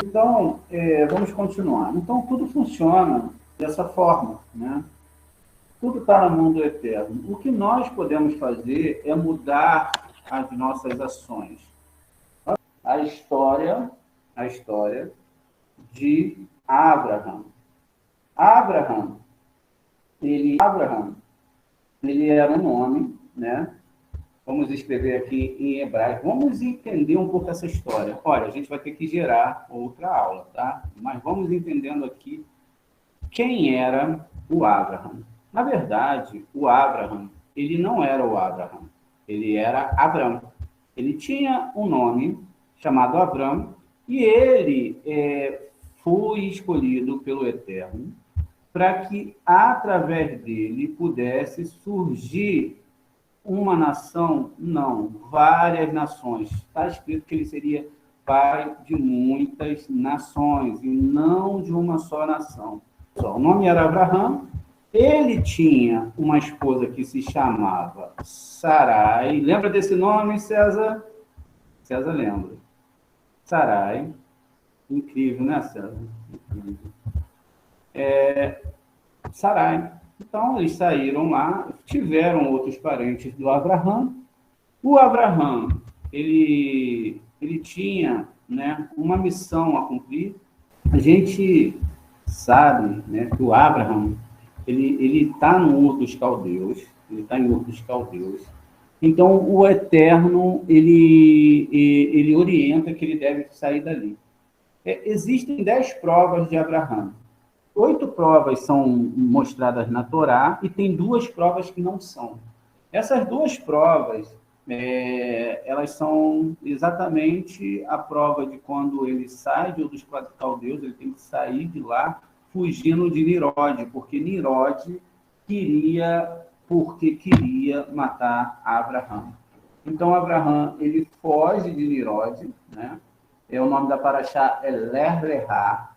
Então, vamos continuar. Então, tudo funciona dessa forma, né? Tudo está no mundo eterno. O que nós podemos fazer é mudar as nossas ações. A história de Abraham. Abraham, ele era um nome, né? Vamos escrever aqui em hebraico. Vamos entender um pouco essa história. Olha, a gente vai ter que gerar outra aula, tá? Mas vamos entendendo aqui quem era o Abraham. Na verdade, o Abraham, ele não era o Abraham. Ele era Abrão. Ele tinha um nome chamado Abrão e ele foi escolhido pelo Eterno para que, através dele, pudesse surgir uma nação, não, várias nações. Está escrito que ele seria pai de muitas nações, e não de uma só nação. O nome era Abraham, ele tinha uma esposa que se chamava Sarai. Lembra desse nome, César? César lembra. Sarai. Incrível, né, César? Incrível. Sarai. Então, eles saíram lá, tiveram outros parentes do Abraham. O Abraham, ele tinha, né, uma missão a cumprir. A gente sabe, né, que o Abraham, ele está no Ur dos Caldeus, ele está em Ur dos Caldeus. Então, o Eterno, ele orienta que ele deve sair dali. Existem 10 provas de Abraham. 8 provas são mostradas na Torá e tem 2 provas que não são. Essas 2 provas, elas são exatamente a prova de quando ele sai de Ur dos Caldeus, ele tem que sair de lá fugindo de Nirode, porque Nirode queria matar Abraham. Então, Abraham, ele foge de Nirode, né? O nome da paraxá é Ler Lehá.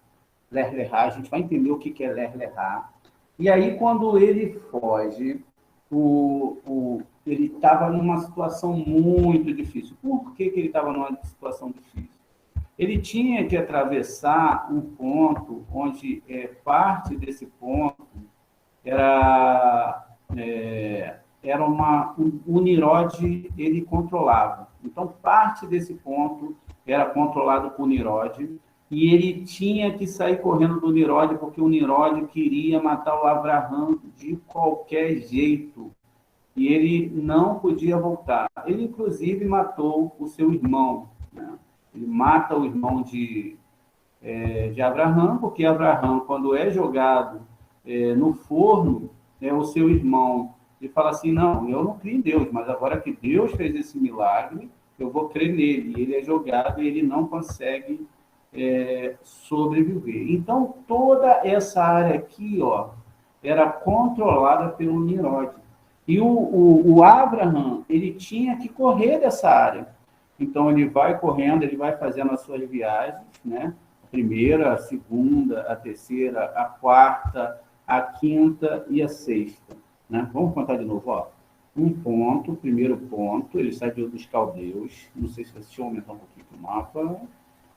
Ler Lehá, a gente vai entender o que é Ler Lehá. E aí, quando ele foge, ele estava numa situação muito difícil. Por que ele estava numa situação difícil? Ele tinha que atravessar um ponto onde parte desse ponto era o Nirode, ele controlava. Então, parte desse ponto era controlado por Nirode, e ele tinha que sair correndo do Nirode, porque o Nirode queria matar o Abraham de qualquer jeito, e ele não podia voltar. Ele, inclusive, matou o seu irmão, né? Ele mata o irmão de Abraham, porque Abraham, quando é jogado no forno, o seu irmão, ele fala assim, não, eu não creio em Deus, mas agora que Deus fez esse milagre, eu vou crer nele. E ele é jogado e ele não consegue sobreviver. Então, toda essa área aqui, ó, era controlada pelo Nirode. E o Abraham, ele tinha que correr dessa área. Então, ele vai correndo, ele vai fazendo as suas viagens, né? A primeira, a segunda, a terceira, a quarta, a quinta e a sexta, né? Vamos contar de novo, ó. Um ponto, primeiro ponto, ele sai de Ur dos Caldeus. Não sei se deixa eu aumentar um pouquinho o mapa.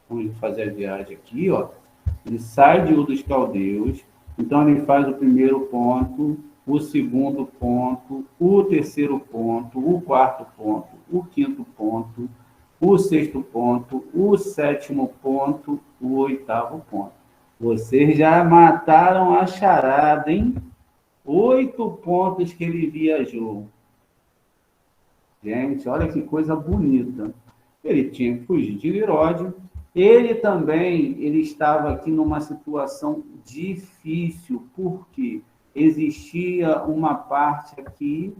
Vamos fazer a viagem aqui, ó. Ele sai de Ur dos Caldeus, então ele faz o primeiro ponto, o segundo ponto, o terceiro ponto, o quarto ponto, o quinto ponto, o sexto ponto, o sétimo ponto, o oitavo ponto. Vocês já mataram a charada, hein? 8 pontos que ele viajou. Gente, olha que coisa bonita. Ele tinha que fugir de Nirode. Ele também, ele estava aqui numa situação difícil, porque existia uma parte aqui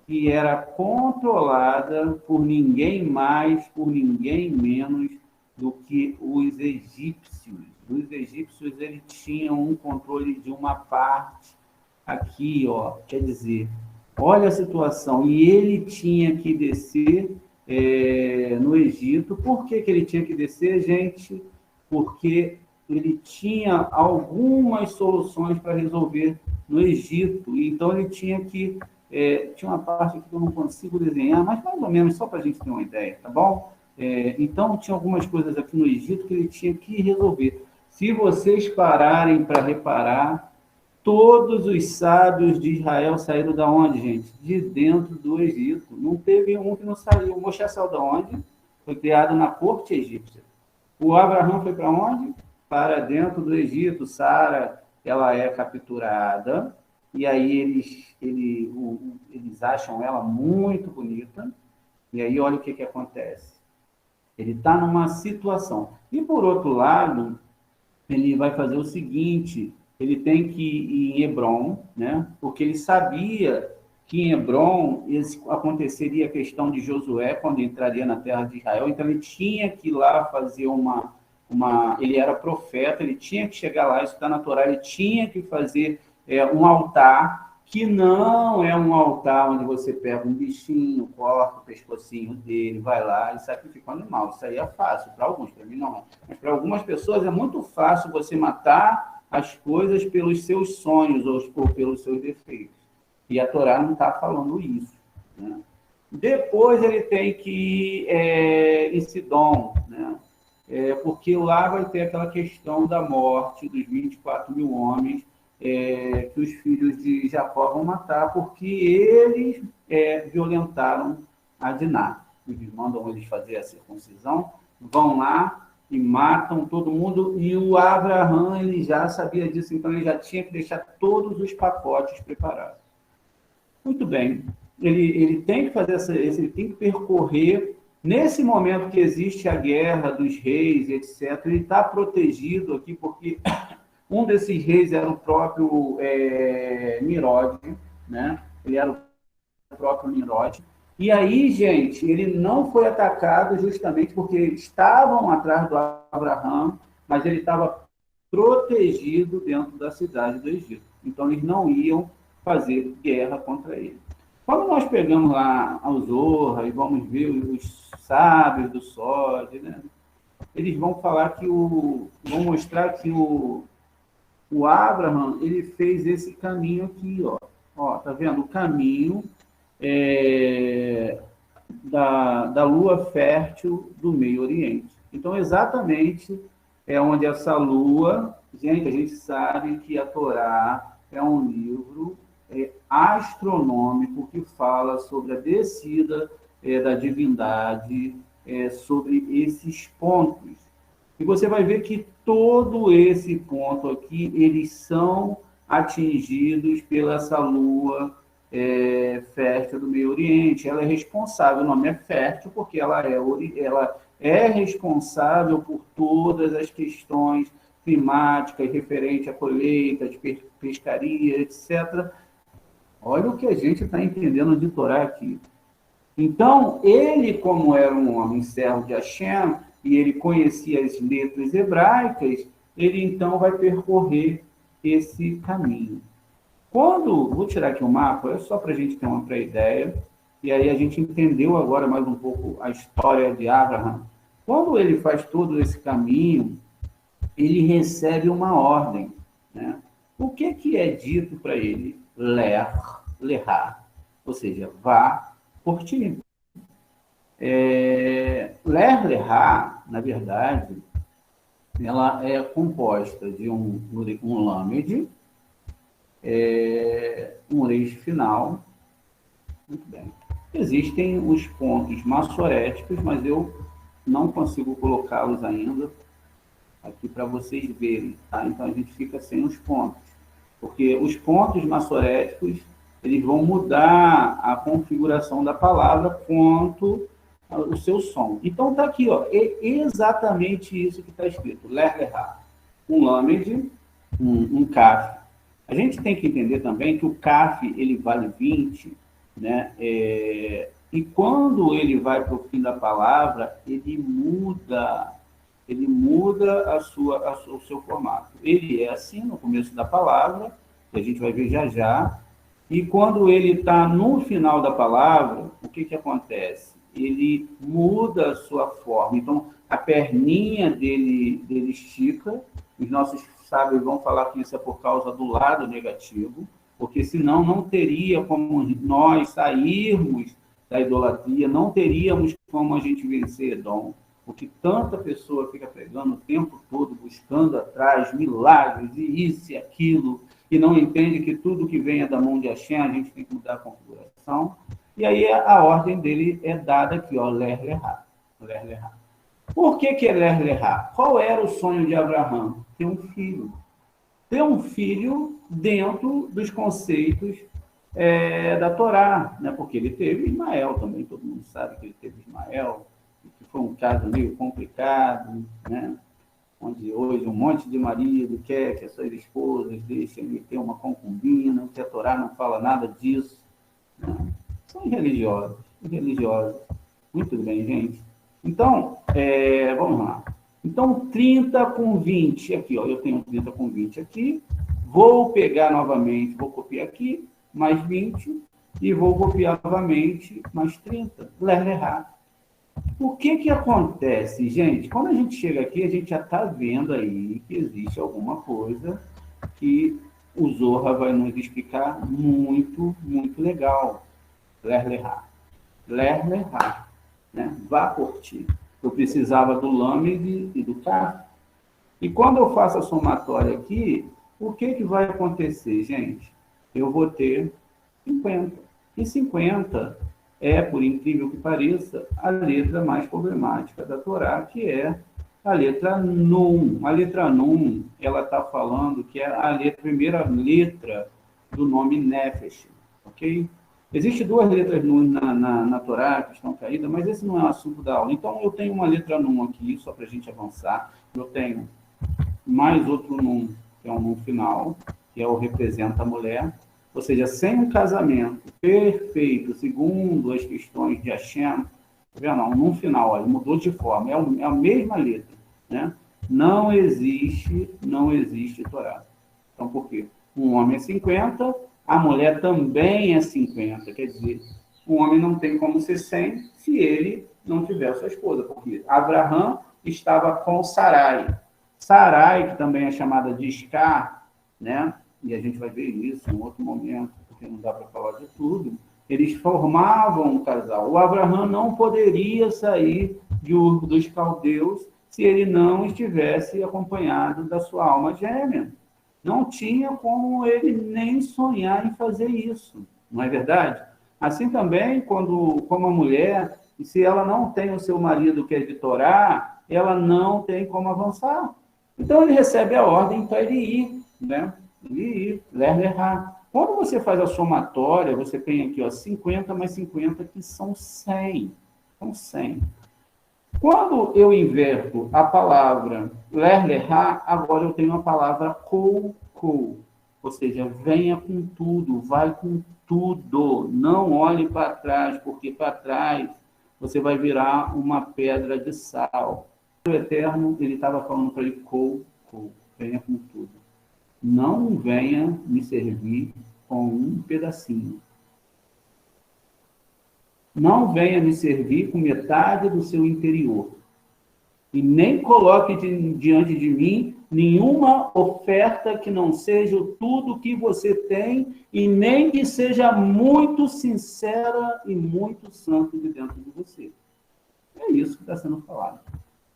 que era controlada por ninguém mais, por ninguém menos do que os egípcios. Os egípcios, eles tinham um controle de uma parte aqui, ó, quer dizer, olha a situação, e ele tinha que descer no Egito. Por que ele tinha que descer, gente? Porque ele tinha algumas soluções para resolver no Egito, então ele tinha que tinha uma parte aqui que eu não consigo desenhar, mas mais ou menos só para a gente ter uma ideia, tá bom? Então, tinha algumas coisas aqui no Egito que ele tinha que resolver. Se vocês pararem para reparar, todos os sábios de Israel saíram da onde, gente? De dentro do Egito. Não teve um que não saiu. O Moshe saiu da onde? Foi criado na corte egípcia. O Abraão foi para onde? Para dentro do Egito. Sara, ela é capturada, e aí eles acham ela muito bonita, e aí olha o que acontece. Ele está numa situação. E, por outro lado, ele vai fazer o seguinte, ele tem que ir em Hebrom, né? Porque ele sabia que em Hebrom aconteceria a questão de Josué, quando entraria na terra de Israel, então ele tinha que ir lá fazer ele era profeta, ele tinha que chegar lá, isso está na Torá, ele tinha que fazer um altar, que não é um altar onde você pega um bichinho, corta o pescocinho dele, vai lá e sacrifica um animal. Isso aí é fácil para alguns, para mim não é. Mas para algumas pessoas é muito fácil você matar as coisas pelos seus sonhos ou pelos seus defeitos. E a Torá não está falando isso, né? Depois ele tem que ir em Sidom, né? Porque lá vai ter aquela questão da morte dos 24 mil homens, que os filhos de Jacó vão matar, porque eles violentaram a Diná. Eles mandam eles fazer a circuncisão, vão lá e matam todo mundo, e o Abraão ele já sabia disso, então ele já tinha que deixar todos os pacotes preparados. Muito bem, ele tem que fazer ele tem que percorrer. Nesse momento que existe a guerra dos reis, etc., ele está protegido aqui, porque um desses reis era o próprio Nimrod, né? Ele era o próprio Nimrod. E aí, gente, ele não foi atacado justamente porque estavam atrás do Abraão, mas ele estava protegido dentro da cidade do Egito. Então, eles não iam fazer guerra contra ele. Quando nós pegamos lá ao Zorra e vamos ver os sábios do Sode, né? Eles vão falar vão mostrar que o Abraham, ele fez esse caminho aqui, ó, tá vendo? O caminho da lua fértil do Meio Oriente. Então, exatamente é onde essa lua, gente, a gente sabe que a Torá é um livro astronômico que fala sobre a descida da divindade sobre esses pontos. E você vai ver que todo esse ponto aqui, eles são atingidos pela essa lua fértil do Meio Oriente. Ela é responsável, o nome é fértil, porque ela é responsável por todas as questões climáticas referentes à colheita, de pescaria, etc. Olha o que a gente está entendendo de Torá aqui. Então, ele, como era um homem servo de Hashem, e ele conhecia as letras hebraicas, ele então vai percorrer esse caminho. Vou tirar aqui o mapa, é só para a gente ter uma pré-ideia, e aí a gente entendeu agora mais um pouco a história de Abraham. Quando ele faz todo esse caminho, ele recebe uma ordem, né? O que é dito para ele? Lerá, ou seja, vá por ti. Lerá, na verdade, ela é composta de um lâmede, um reis final. Muito bem. Existem os pontos maçoréticos, mas eu não consigo colocá-los ainda aqui para vocês verem, tá? Então a gente fica sem os pontos, porque os pontos maçoréticos eles vão mudar a configuração da palavra quanto o seu som. Então está aqui, ó, é exatamente isso que está escrito, lerá, um lâmede, um kaf. A gente tem que entender também que o kaf ele vale 20, né? E quando ele vai para o fim da palavra, ele muda o seu formato. Ele é assim no começo da palavra, que a gente vai ver já já, e quando ele está no final da palavra, o que acontece? Ele muda a sua forma. Então, a perninha dele estica. Os nossos sábios vão falar que isso é por causa do lado negativo, porque senão não teria como nós sairmos da idolatria, não teríamos como a gente vencer Edom, porque tanta pessoa fica pregando o tempo todo, buscando atrás milagres, e isso e aquilo, e não entende que tudo que vem é da mão de Hashem, a gente tem que mudar a configuração. E aí a ordem dele é dada aqui, ó, Ler Lerá. Ler Lerá. Por que é Ler Lerá? Qual era o sonho de Abraão? Ter um filho. Ter um filho dentro dos conceitos da Torá, né? Porque ele teve Ismael também, todo mundo sabe que ele teve Ismael, que foi um caso meio complicado, né? Onde hoje um monte de marido quer que as suas esposas deixem ele ter uma concubina, que a Torá não fala nada disso, né? São religiosos, religiosos. Muito bem, gente. Então, vamos lá. Então, 30 com 20, aqui, ó, eu tenho 30 com 20 aqui, vou pegar novamente, vou copiar aqui, mais 20, e vou copiar novamente, mais 30, Ler Lerá. O que acontece, gente? Quando a gente chega aqui, a gente já está vendo aí que existe alguma coisa que o Zohar vai nos explicar muito, muito legal. Ler Lerá. Ler Lerá. Né? Vá curtir. Eu precisava do Lamed e do Kaf. E quando eu faço a somatória aqui, o que vai acontecer, gente? Eu vou ter 50. E 50 é, por incrível que pareça, a letra mais problemática da Torá, que é a letra Nun. A letra Nun, ela está falando que é a primeira letra do nome Nefesh, ok? Existem duas letras Nun na Torá que estão caídas, mas esse não é o assunto da aula. Então, eu tenho uma letra Nun aqui, só para a gente avançar. Eu tenho mais outro Nun, que é um Nun final, que é o representa a mulher. Ou seja, sem um casamento perfeito, segundo as questões de Hashem, não, no final, ele mudou de forma, é a mesma letra, né? Não existe Torá. Então, por quê? Um homem é 50, a mulher também é 50, quer dizer, um homem não tem como ser 100 se ele não tiver sua esposa, porque Abraham estava com Sarai. Sarai, que também é chamada de Iscar, né? E a gente vai ver isso em outro momento, porque não dá para falar de tudo, eles formavam um casal. O Abraão não poderia sair de Ur dos Caldeus se ele não estivesse acompanhado da sua alma gêmea. Não tinha como ele nem sonhar em fazer isso, não é verdade? Assim também, como a mulher, se ela não tem o seu marido que é de Torá, ela não tem como avançar. Então, ele recebe a ordem para ele ir, né? Ler Lerá. Quando você faz a somatória, você tem aqui, ó, 50 mais 50, que são 100. São 100. Quando eu inverto a palavra Ler Lerá, agora eu tenho a palavra Kou. Ou seja, venha com tudo, vai com tudo. Não olhe para trás, porque para trás você vai virar uma pedra de sal. O Eterno, ele estava falando para ele, Kou, venha com tudo. Não venha me servir com um pedacinho. Não venha me servir com metade do seu interior. E nem coloque diante de mim nenhuma oferta que não seja tudo que você tem e nem que seja muito sincera e muito santo de dentro de você. É isso que está sendo falado.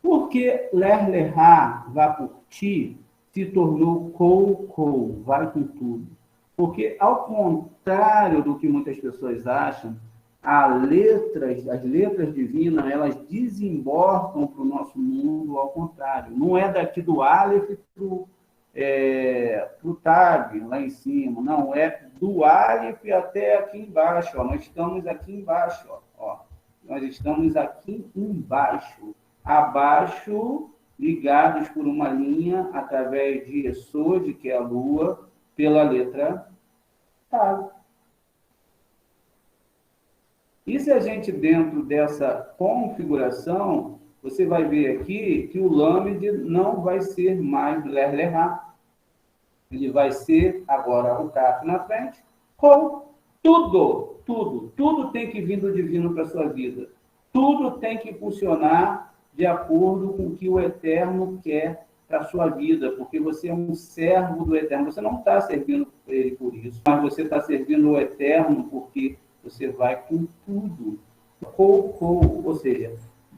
Porque Ler Lerá, vá por ti, se tornou Kou, vai com tudo. Porque, ao contrário do que muitas pessoas acham, as letras divinas, elas desembarcam para o nosso mundo ao contrário. Não é daqui do Aleph para o Tab, lá em cima. Não, é do Aleph até aqui embaixo. Ó. Nós estamos aqui embaixo. Ó. Nós estamos aqui embaixo. Abaixo, ligados por uma linha através de Esod, que é a Lua, pela letra Tav. E se a gente, dentro dessa configuração, você vai ver aqui que o Lamed não vai ser mais Ler Lerá. Ele vai ser, agora, o Kaf na frente, com tudo tem que vir do divino para a sua vida. Tudo tem que funcionar de acordo com o que o Eterno quer para a sua vida, porque você é um servo do Eterno. Você não está servindo Ele por isso, mas você está servindo o Eterno porque você vai com tudo. Ou seja,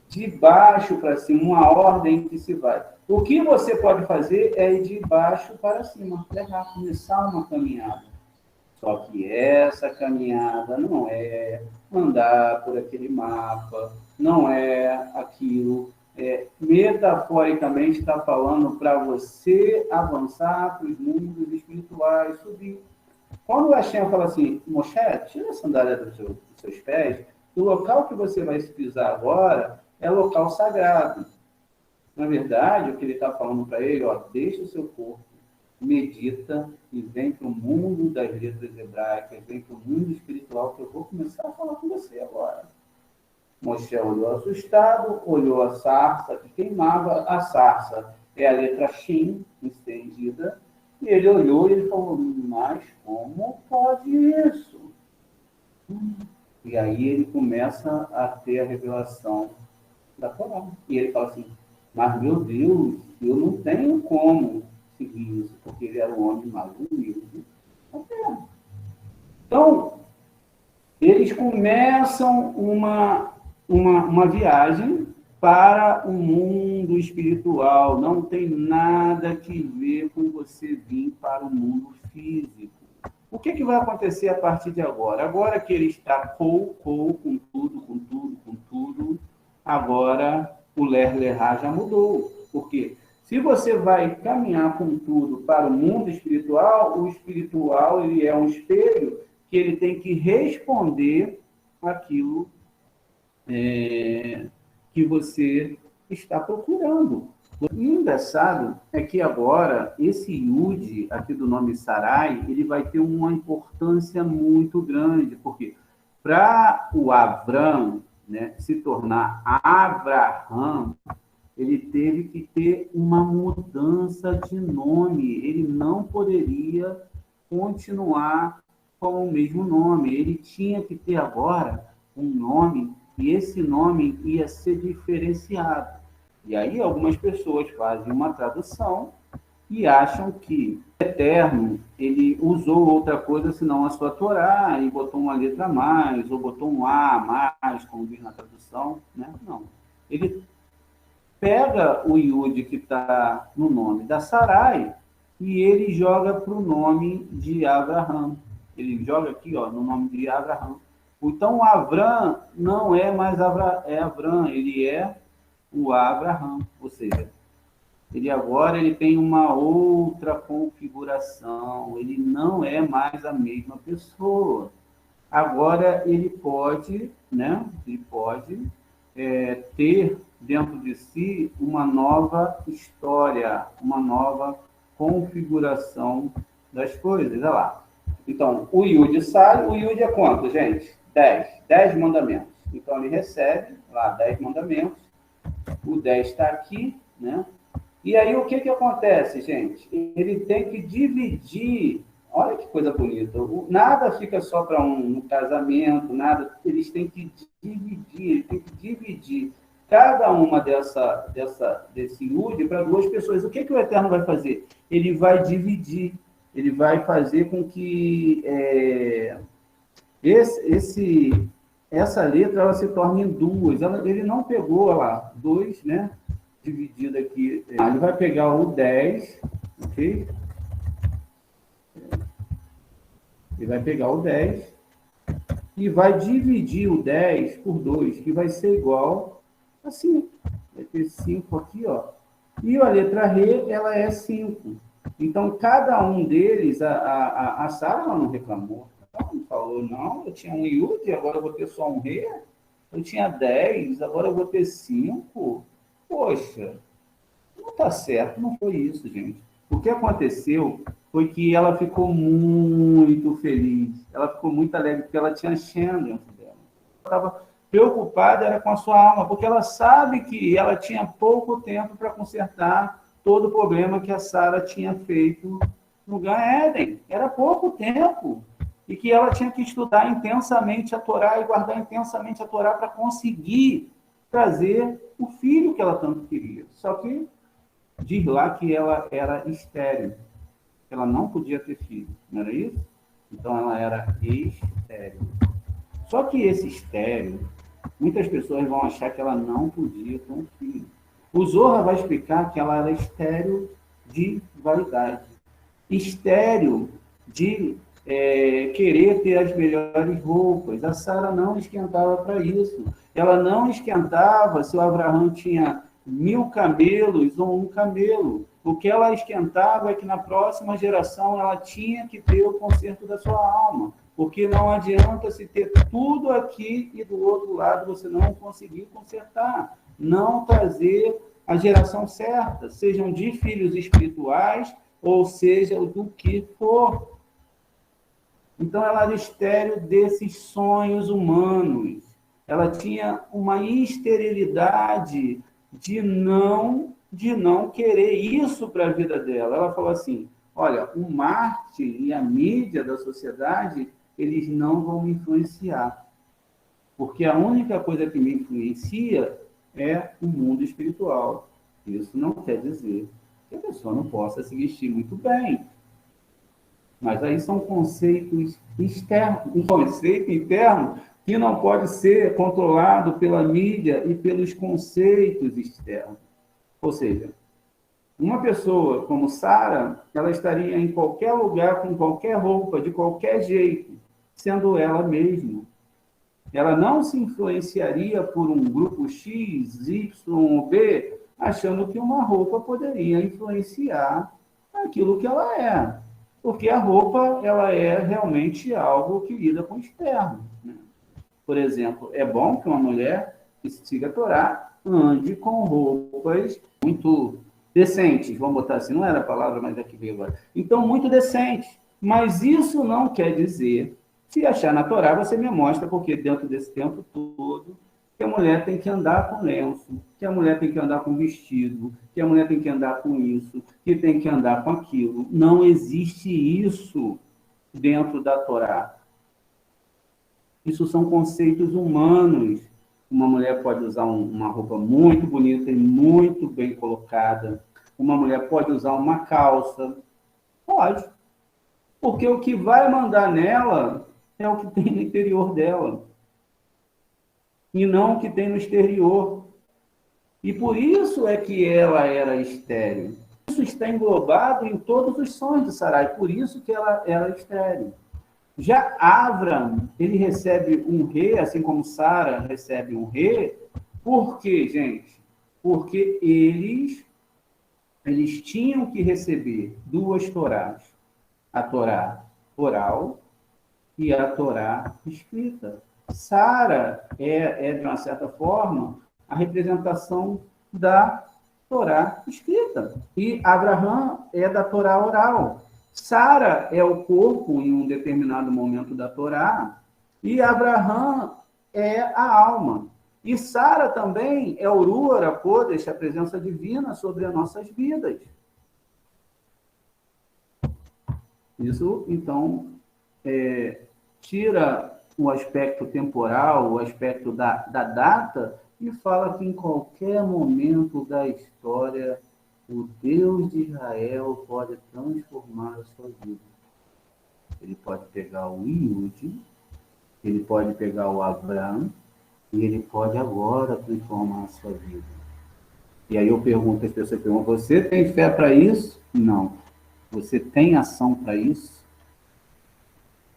de baixo para cima, uma ordem que se vai. O que você pode fazer é ir de baixo para cima, começar uma caminhada. Só que essa caminhada não é andar por aquele mapa, não é aquilo. Metaforicamente está falando para você avançar para os mundos espirituais, subir. Quando o Hashem fala assim, Moshe, tira a sandália dos seus pés, o local que você vai pisar agora é local sagrado. Na verdade, o que ele está falando para ele, deixa o seu corpo, medita e vem para o mundo das letras hebraicas, vem para o mundo espiritual, que eu vou começar a falar com você agora. Moshe olhou assustado, olhou a sarça que queimava, a sarça é a letra Shin, estendida, e ele olhou e ele falou, mas como pode isso? E aí ele começa a ter a revelação da Torá. E ele fala assim, mas meu Deus, eu não tenho como seguir isso, porque ele era o homem mais humilde da terra. Então, eles começam uma viagem para o mundo espiritual. Não tem nada que ver com você vir para o mundo físico. O que vai acontecer a partir de agora? Agora que ele está com tudo, agora o Ler-Lerá já mudou. Por quê? Se você vai caminhar com tudo para o mundo espiritual, o espiritual ele é um espelho que ele tem que responder aquilo que você está procurando. O engraçado é que agora, esse Yud, aqui do nome Sarai, ele vai ter uma importância muito grande, porque para o Avram, né, se tornar Abraham, ele teve que ter uma mudança de nome. Ele não poderia continuar com o mesmo nome. Ele tinha que ter agora um nome, e esse nome ia ser diferenciado. E aí algumas pessoas fazem uma tradução e acham que o Eterno, ele usou outra coisa senão a sua Torá, e botou uma letra a mais, ou botou um A a mais, como diz na tradução, né? Não. Ele pega o Yud que está no nome da Sarai e ele joga para o nome de Abraham. Ele joga aqui, no nome de Abraham. Então, o Avram não é mais Avram, ele é o Abraham, ou seja, ele tem uma outra configuração, ele não é mais a mesma pessoa. Agora ele pode, né? Ele pode ter dentro de si uma nova história, uma nova configuração das coisas. Olha lá. Então, o Yud sai, o Yud é quanto, gente? 10 mandamentos. Então ele recebe lá 10 mandamentos. O 10 está aqui, né? E aí o que acontece, gente? Ele tem que dividir. Olha que coisa bonita. Nada fica só para um casamento, nada. Eles têm que dividir cada uma desse Yud para duas pessoas. O que o Eterno vai fazer? Ele vai dividir. Ele vai fazer com que essa letra ela se torne em duas. Ele não pegou, olha lá, 2, né? Dividido aqui. Ele vai pegar o 10, ok? Ele vai pegar o 10 e vai dividir o 10 por 2, que vai ser igual a 5. Vai ter 5 aqui, ó. E a letra Re, ela é 5. Então, cada um deles, a Sara não reclamou. Ela não falou, não, eu tinha um Yud, agora eu vou ter só um Re. Eu tinha 10, agora eu vou ter 5. Poxa, não está certo, não foi isso, gente. O que aconteceu foi que ela ficou muito feliz, ela ficou muito alegre, porque ela tinha Shem dentro dela. Ela estava preocupada era com a sua alma, porque ela sabe que ela tinha pouco tempo para consertar todo o problema que a Sara tinha feito no Gan Eden. Era pouco tempo. E que ela tinha que estudar intensamente a Torá e guardar intensamente a Torá para conseguir trazer o filho que ela tanto queria. Só que diz lá que ela era estéril. Ela não podia ter filho, não era isso? Então ela era estéril. Só que esse estéril, muitas pessoas vão achar que ela não podia ter um filho. O Zohar vai explicar que ela era estéril de vaidade, estéril de querer ter as melhores roupas. A Sara não esquentava para isso. Ela não esquentava se o Abraão tinha 1000 camelos ou um camelo. O que ela esquentava é que na próxima geração ela tinha que ter o conserto da sua alma. Porque não adianta se ter tudo aqui e do outro lado você não conseguir consertar. Não trazer a geração certa, sejam de filhos espirituais ou seja do que for. Então, ela era estéril desses sonhos humanos. Ela tinha uma esterilidade de não querer isso para a vida dela. Ela falou assim, olha, o marketing e a mídia da sociedade, eles não vão me influenciar. Porque a única coisa que me influencia é o mundo espiritual. Isso não quer dizer que a pessoa não possa se vestir muito bem. Mas aí são conceitos externos, um conceito interno que não pode ser controlado pela mídia e pelos conceitos externos. Ou seja, uma pessoa como Sara, ela estaria em qualquer lugar, com qualquer roupa, de qualquer jeito, sendo ela mesma. Ela não se influenciaria por um grupo X, Y ou B, achando que uma roupa poderia influenciar aquilo que ela é. Porque a roupa, ela é realmente algo que lida com o externo. Né? Por exemplo, é bom que uma mulher que siga a Torá ande com roupas muito decentes, vamos botar assim, não era a palavra, mas é que veio agora. Então, muito decentes. Mas isso não quer dizer, se achar na Torá, você me mostra, porque dentro desse tempo todo, que a mulher tem que andar com lenço, que a mulher tem que andar com vestido, que a mulher tem que andar com isso, que tem que andar com aquilo. Não existe isso dentro da Torá. Isso são conceitos humanos. Uma mulher pode usar uma roupa muito bonita e muito bem colocada. Uma mulher pode usar uma calça. Pode. Porque o que vai mandar nela é o que tem no interior dela. E não o que tem no exterior. E por isso é que ela era estéril. Isso está englobado em todos os sonhos de Sarai, por isso que ela era estéril. Já Avram, ele recebe um rei, assim como Sara recebe um rei. Por quê, gente? Porque eles tinham que receber duas Torás. A Torá oral e a Torá escrita. Sara de uma certa forma, a representação da Torá escrita. E Abraão é da Torá oral. Sara é o corpo em um determinado momento da Torá, e Abraão é a alma. E Sara também é o Ruach HaKodesh, a presença divina sobre as nossas vidas. Isso, então, tira o aspecto temporal, o aspecto da data, e fala que em qualquer momento da história, o Deus de Israel pode transformar a sua vida. Ele pode pegar o Iude, ele pode pegar o Abraão, e ele pode agora transformar a sua vida. E aí eu pergunto, as pessoas perguntam, você tem fé para isso? Não. Você tem ação para isso?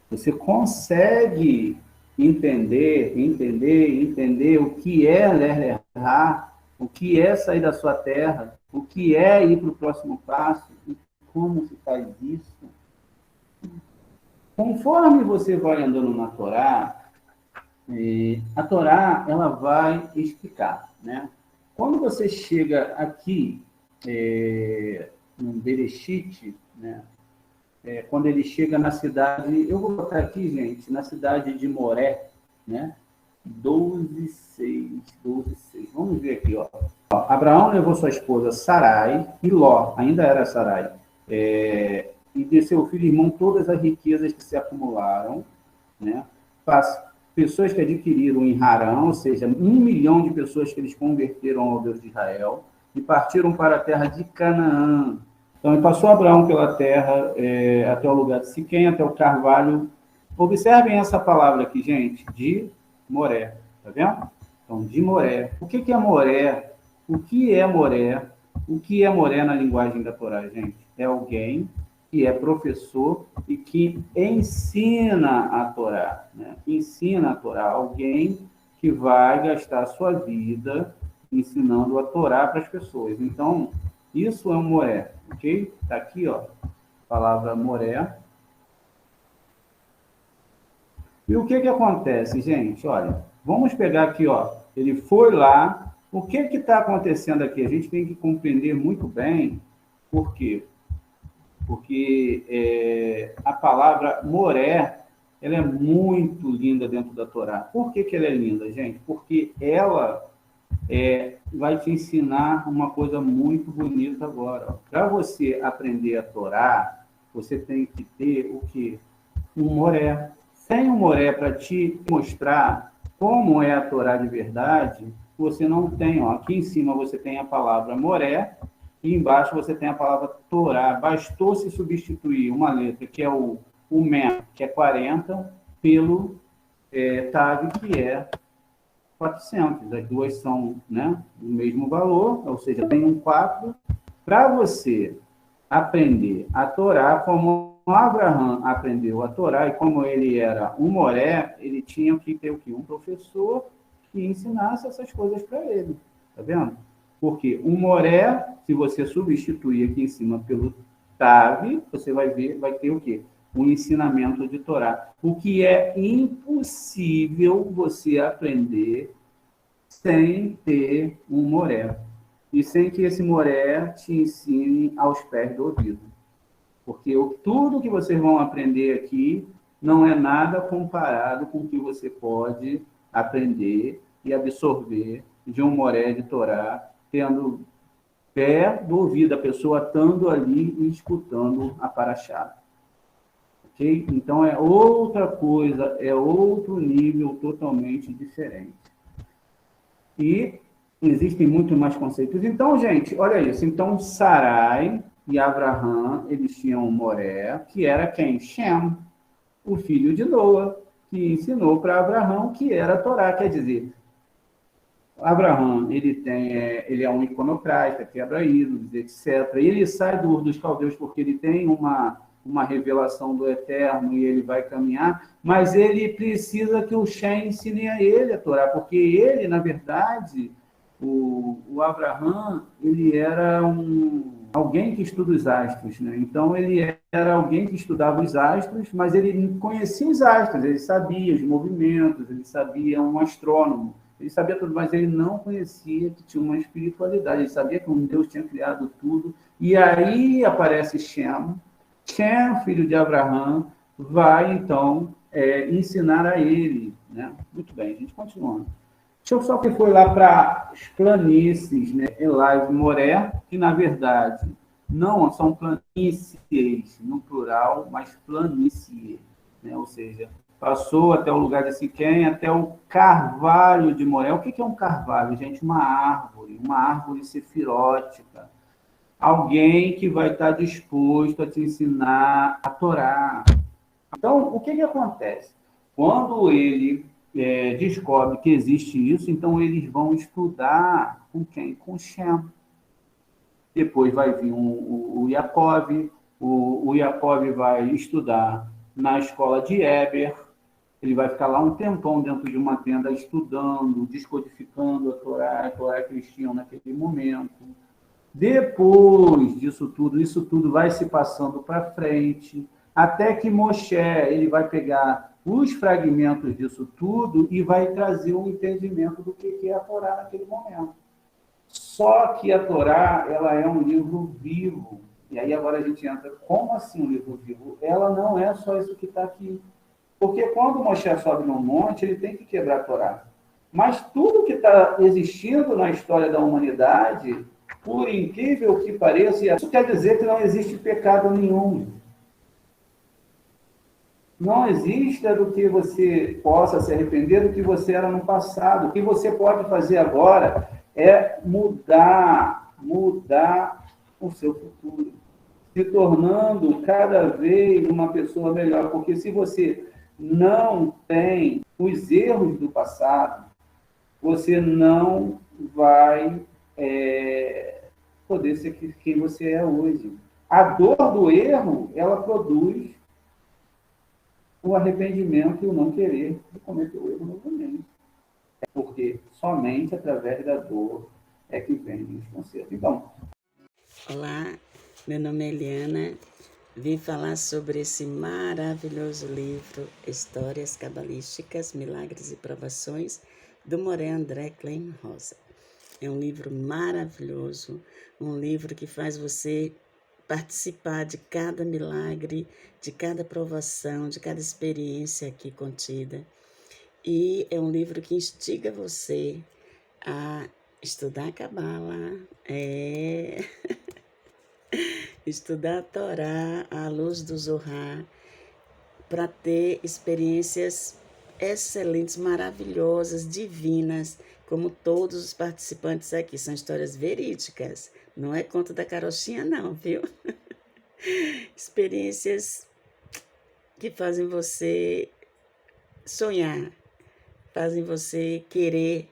Você consegue entender o que é lerrar, o que é sair da sua terra, o que é ir para o próximo passo e como se faz isso? Conforme você vai andando na Torá, a Torá ela vai explicar, né? Quando você chega aqui no Bereshit, né? Quando ele chega na cidade, eu vou botar aqui, gente, na cidade de Moré, né? 12:6. Vamos ver aqui, ó. Abraão levou sua esposa Sarai e Ló, ainda era Sarai, e de seu filho e irmão todas as riquezas que se acumularam, né? Pessoas que adquiriram em Harã, ou seja, 1 milhão de pessoas que eles converteram ao Deus de Israel, e partiram para a terra de Canaã. Então, e passou Abraão pela terra, até o lugar de Siquém, até o carvalho. Observem essa palavra aqui, gente, de Moré, tá vendo? Então, de Moré. O que é Moré? O que é Moré? O que é Moré na linguagem da Torá, gente? É alguém que é professor e que ensina a Torá, né? Ensina a Torá. Alguém que vai gastar a sua vida ensinando a Torá para as pessoas. Então, isso é um Moré, ok? Está aqui, ó, a palavra Moré. E o que acontece, gente? Olha, vamos pegar aqui, ó, ele foi lá. O que está acontecendo aqui? A gente tem que compreender muito bem por quê. Porque a palavra Moré, ela é muito linda dentro da Torá. Por que ela é linda, gente? Porque ela vai te ensinar uma coisa muito bonita agora. Para você aprender a Torá, você tem que ter o quê? Um Moré. Sem um Moré para te mostrar como é a Torá de verdade, você não tem. Ó, aqui em cima você tem a palavra Moré, e embaixo você tem a palavra Torá. Bastou se substituir uma letra, que é o Mem, que é 40, pelo Tav, que é 400. As duas são, né, o mesmo valor, ou seja, tem um 4. Para você aprender a Torá, como Abraão aprendeu a Torá, e como ele era um Moré, ele tinha que ter o quê? Um professor que ensinasse essas coisas para ele. Tá vendo? Porque um Moré, se você substituir aqui em cima pelo Tav, você vai ter o quê? Um ensinamento de Torá. O que é impossível você aprender sem ter um Moré. E sem que esse Moré te ensine aos pés do ouvido. Porque tudo que vocês vão aprender aqui não é nada comparado com o que você pode aprender e absorver de um Moré de Torá, tendo pé do ouvido, a pessoa estando ali e escutando a paraxá. Ok? Então é outra coisa, é outro nível totalmente diferente. E existem muito mais conceitos. Então, gente, olha isso. Então, Sarai e Abraham, eles tinham um Moré, que era quem? Shem, o filho de Noa, que ensinou para Abraham que era a Torá. Quer dizer, Abraham, ele é um iconoclasta, quebra ídolos, etc. E ele sai dos caldeus porque ele tem uma revelação do Eterno e ele vai caminhar, mas ele precisa que o Shem ensine a ele a Torá, porque ele, na verdade, o Abraham, ele era alguém que estuda os astros, né? Então, ele era alguém que estudava os astros, mas ele conhecia os astros, ele sabia os movimentos, ele sabia um astrônomo, ele sabia tudo, mas ele não conhecia que tinha uma espiritualidade, ele sabia que um Deus tinha criado tudo, e aí aparece Shem, filho de Abraham, vai, então, ensinar a ele, né? Muito bem, a gente continua. Deixa eu só que foi lá para as planícies, né? Elai e Moré, que, na verdade, não são planícies no plural, mas planície, né? Ou seja, passou até o lugar de Siquém, até o carvalho de Moré. O que é um carvalho, gente? Uma árvore sefirótica. Alguém que vai estar disposto a te ensinar a Torá. Então, o que acontece? Quando ele descobre que existe isso, então eles vão estudar com quem? Com Shem. Depois vai vir o Yaakov, o Yaakov vai estudar na escola de Eber, ele vai ficar lá um tempão dentro de uma tenda estudando, descodificando a Torá que eles tinham naquele momento. Depois disso tudo, isso tudo vai se passando para frente, até que Moshe ele vai pegar os fragmentos disso tudo e vai trazer um entendimento do que é a Torá naquele momento. Só que a Torá, ela é um livro vivo. E aí agora a gente entra, como assim um livro vivo? Ela não é só isso que está aqui. Porque quando Moshe sobe no monte, ele tem que quebrar a Torá. Mas tudo que está existindo na história da humanidade, por incrível que pareça, isso quer dizer que não existe pecado nenhum. Não existe do que você possa se arrepender do que você era no passado. O que você pode fazer agora é mudar mudar o seu futuro, se tornando cada vez uma pessoa melhor. Porque se você não tem os erros do passado, você não vai poder ser quem você é hoje. A dor do erro, ela produz o arrependimento e o não querer de cometer o erro novamente. Porque somente através da dor é que vem os concertos. Então, olá, meu nome é Eliana. Vim falar sobre esse maravilhoso livro, Histórias Cabalísticas, Milagres e Provações, do Moré André Klein Rosa. É um livro maravilhoso, um livro que faz você participar de cada milagre, de cada provação, de cada experiência aqui contida. E é um livro que instiga você a estudar a Cabala, estudar a Torá à luz do Zohar, para ter experiências excelentes, maravilhosas, divinas, como todos os participantes aqui. São histórias verídicas, não é conto da carochinha não, viu? Experiências que fazem você sonhar, fazem você querer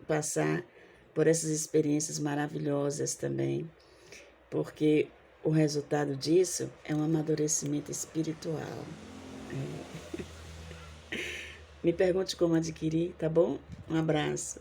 passar por essas experiências maravilhosas também, porque o resultado disso é um amadurecimento espiritual. Me pergunte como adquirir, tá bom? Um abraço.